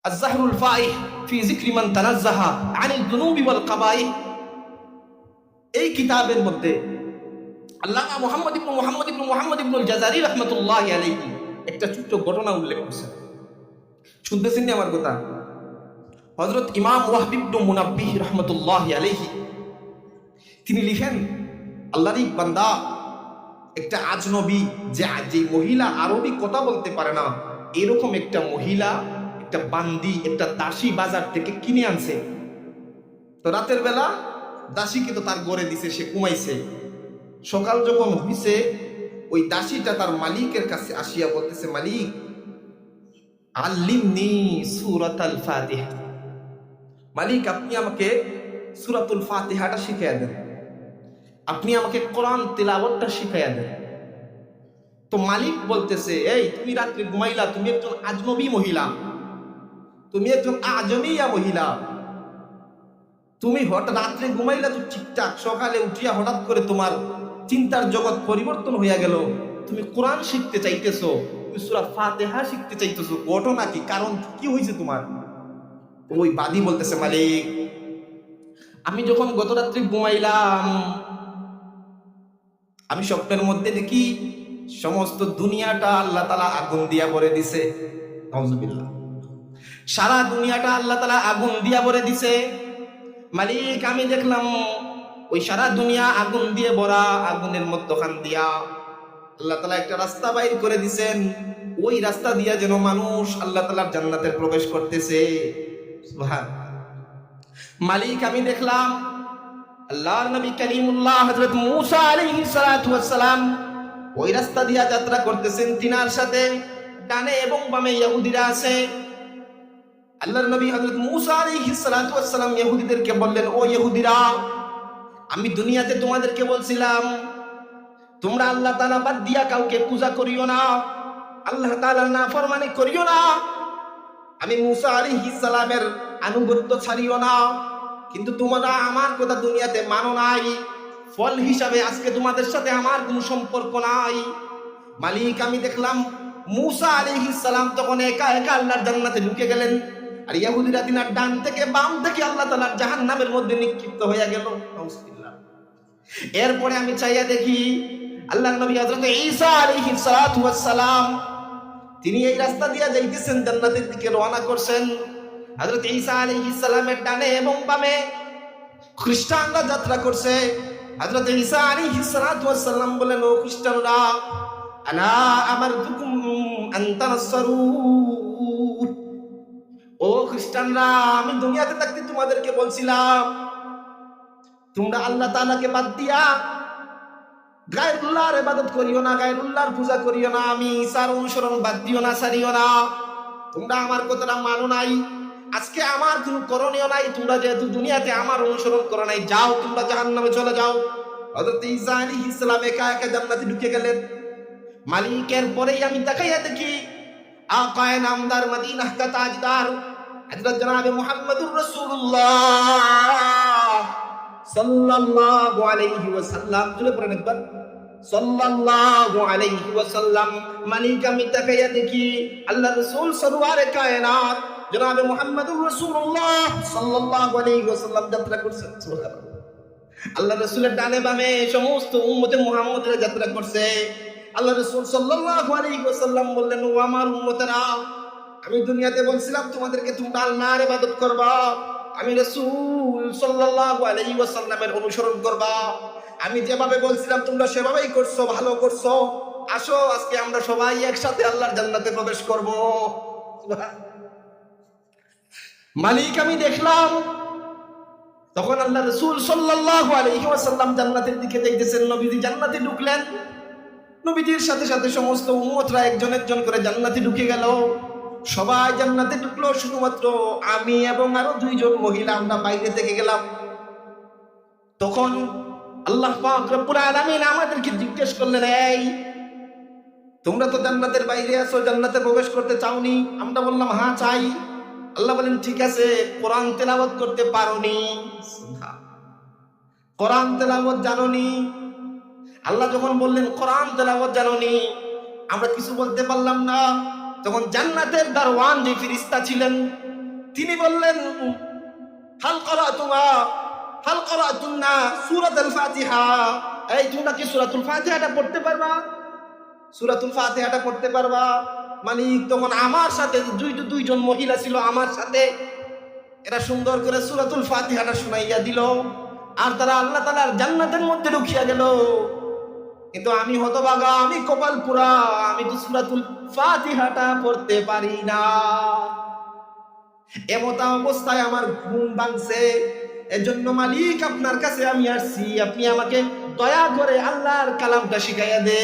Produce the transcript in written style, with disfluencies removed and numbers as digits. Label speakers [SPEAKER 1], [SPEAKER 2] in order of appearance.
[SPEAKER 1] আয-যাহরুল ফাইহ ফি যিকরি মান তানাজ্জাহা আনিল যুনুবি ওয়াল কাবাইহ, এই কিতাবের মধ্যে আল্লামা মুহাম্মদ ইবনুল জাযারি রাহমাতুল্লাহি আলাইহি একটা ছোট্ট ঘটনা উল্লেখ করেছেন। শুনতেছেন নি আমার কথা? হযরত ইমাম ওয়াহব ইবনে মুনাব্বিহ রাহমাতুল্লাহি আলাইহি তিনি লিখেন, আল্লাহর এক বান্দা, একটা আজনবী, যে মহিলা আরবি কথা বলতে পারে না, এরকম একটা মহিলা, একটা বান্দি, একটা দাসী বাজার থেকে কিনে আনছে। তো রাতের বেলা দাসী কিন্তু তার গড়ে দিছে, সে ঘুমাইছে। সকাল যখন হইছে, ওই দাসীটা তার মালিকের কাছে আসিয়া বলতেছে, মালিক, আল্লিমনি সূরাতুল ফাতিহা, মালিক আপনি আমাকে সূরাতুল ফাতিহাটা শিখাইয়া দেন, আপনি আমাকে কোরআন তিলাওয়াতটা শিখাইয়া দেন। তো মালিক বলতেছে, এই তুমি রাত্রে ঘুমাইলা, তুমি একজন আজনবী মহিলা, তুমি একজন আজমিয়া মহিলা, তুমি হঠাৎ রাত্রে ঘুমাইলা তো ঠিকঠাক, সকালে উঠিয়া হঠাৎ করে তোমার চিন্তার জগৎ পরিবর্তন হইয়া গেল, তুমি কোরআন শিখতে চাইতেছো, তুমি সূরা ফাতিহা শিখতে চাইতেছো, ঘটনা কি, কারণ কি হয়েছে তোমার? ওই বাদী বলতেছে, মালিক আমি যখন গত রাত্রে ঘুমাইলাম, আমি স্বপ্নের মধ্যে দেখি সমস্ত দুনিয়াটা আল্লাহ তাআলা আগুন দিয়া ভরে দিছে। নাউজুবিল্লাহ। সারা দুনিয়াটা আল্লাহ তাআলা আগুন দিয়া ভরে দিছে। মালিক আমি দেখলাম ওই সারা দুনিয়া আগুন দিয়ে ভরা, আগুনের মধ্যখান দিয়া আল্লাহ তাআলা একটা রাস্তা বাইর করে দিছেন, ওই রাস্তা দিয়া যেন মানুষ আল্লাহ তাআলার জান্নাতে প্রবেশ করতেছে। সুবহানাল্লাহ। মালিক আমি দেখলাম আল্লাহর নবী কালিমুল্লাহ হযরত মূসা আলাইহিস সালাতু ওয়াস সালাম ওই রাস্তা দিয়া যাত্রা করতেছেন, তিনার সাথে ডানে এবং বামে ইহুদিরা আছে। আল্লাহর নবী হযরত মূসা আলাইহিস সালাতু ওয়াস সালাম ইহুদিদেরকে বললেন, ও ইহুদিরা, আমি দুনিয়াতে তোমাদেরকে বলছিলাম তোমরা আল্লাহ তাআলা বাদ দিয়া কাউকে পূজা করিও না, আল্লাহ তাআলার নাফরমানি করিও না, আমি মূসা আলাইহিস সালামের আনুগত্য ছাড়িও না, কিন্তু তোমরা আমার কথা দুনিয়াতে মানো নাই, ফল হিসাবে আজকে তোমাদের সাথে আমার কোনো সম্পর্ক নাই। মালিক আমি দেখলাম মূসা আলাইহিস সালাম তখন একা একা আল্লাহর জান্নাতে ঢুকে গেলেন, আর ইহুদিরা তিনার ডান থেকে বাম থেকে আল্লাহ তাআলার জাহান্নামের মধ্যে নিক্ষিপ্ত হয়ে গেল। নাউজুবিল্লাহ। এরপরে আমি চাইয়া দেখি আল্লাহর নবী হযরত ঈসা আলাইহিস সালাতু ওয়াস সালাম তিনি এই রাস্তা দিয়ে যাইতেছেন, জান্নাতের দিকে রওনা করছেন। হযরত ঈসা আলাইহিস সালামের ডানে এবং বামে খ্রিস্টানরা যাত্রা করছে। হযরত ঈসা আলাইহিস সালাতু ওয়াস সালাম বলেন, ও খ্রিস্টানরা, আনা আমারতুকুম আন তানাসসারু, ও খ্রিস্টানরা, আমি দুনিয়াতে থাকতে তোমাদেরকে বলছিলাম তোমরা আল্লাহ তাআলাকে বাদ দিয়া গায়রুল্লাহর ইবাদত করিও না, গায়রুল্লাহর পূজা করিও না, আমি ঈসার অনুসরণ বাদ দিও না, ছাড়িও না। তোমরা আমার কথাটা মানো নাই, আজকে আমার কোনো করণীয় নাই, তোমরা যেহেতু দুনিয়াতে আমার অনুসরণ করো নাই, যাও তোমরা জাহান্নামে চলে যাও। হযরত ঈসা আলাইহিস সালাম একা একা জান্নাতে ঢুকে গেলেন। মালিকের পরেই আমি তাকাইয়া দেখি আকায়ে নামদার, মদিনাহ কা তাজদার হযরত জনাবে মুহাম্মদুর রাসূলুল্লাহ সাল্লাল্লাহু আলাইহি ওয়াসাল্লাম, জুড়ে পড়েন একবার, সাল্লাল্লাহু আলাইহি ওয়াসাল্লাম। মালিক আমি তাকাইয়া দেখি আল্লাহর রাসূল সরওয়ারে কায়নাত জনাবে মুহাম্মদুর রাসূলুল্লাহ সাল্লাল্লাহু আলাইহি ওয়াসাল্লাম যাত্রা করছেন। সুবহানাল্লাহ। আল্লাহর রাসূলের ডানে বামে সমস্ত উম্মতে মুহাম্মদরা যাত্রা করছে। আল্লাহর রাসূল সাল্লাল্লাহু আলাইহি ওয়াসাল্লাম বললেন, ও আমার উম্মতেরা, আমি দুনিয়াতে বলছিলাম তোমাদেরকে তোমরা আল্লাহর ইবাদত করবা, আমি রাসূল সাল্লাল্লাহু আলাইহি ওয়াসাল্লামের অনুসরণ করবা, আমি যেভাবে বলছিলাম তোমরা সেভাবেই করছো, ভালো করছো, আসো আজকে আমরা সবাই একসাথে আল্লাহর জান্নাতে প্রবেশ করব। মালিক আমি দেখলাম তখন আল্লাহ রাসূল সাল্লাল্লাহু আলাইহি ওয়াসাল্লাম জান্নাতের দিকে যাইতেছেন, নবীজি জান্নাতে ঢুকলেন, নবীজির সাথে সাথে সমস্ত উম্মতরা একজন একজন করে জান্নাতে ঢুকে গেল। সবাই জান্নাতে ঢুকলো, শুধুমাত্র আমি এবং আরো দুইজন মহিলা আমরা বাইরে থেকে গেলাম। তখন আল্লাহ পাক রব্বুল আলামিন আমাদেরকে জিজ্ঞেস করলেন, এই তোমরা তো জান্নাতের বাইরে আছো, জান্নাতে প্রবেশ করতে চাওনি? আমরা বললাম হ্যাঁ চাই। আল্লাহ বলেন, ঠিক আছে, কোরআন তেলাওয়াত করতে পারোনি, কোরআন তেলাওয়াত জানোনি? আল্লাহ যখন বললেন কোরআন তেলাওয়াত জানোনি, আমরা কিছু বলতে পারলাম না। তখন জান্নাতের দারওয়ান যে ফেরেশতা ছিলেন তিনি বললেন, হাল করাতুনা সূরাতুল ফাতিহা, এই তোমরা কি সূরাতুল ফাতিহাটা পড়তে পারবা? সূরাতুল ফাতিহাটা পড়তে পারবা? মালিক তখন আমার সাথে দুইজন মহিলা ছিল আমার সাথে, এরা সুন্দর করে সূরাতুল ফাতিহাটা শুনাইয়া দিল, আর তারা আল্লাহ তাআলার জান্নাতের মধ্যে ঢুকিয়া গেল। কিন্তু আমি হতভাগা, আমি কপাল পুরা, আমি তো সূরাতুল ফাতিহাটা পড়তে পারি না। এমতা অবস্থায় আমার ঘুম ভাঙছে। এজন্য মালিক আপনার কাছে আমি আসছি, আপনি আমাকে দয়া করে আল্লাহর কালামটা শিখাইয়া দে।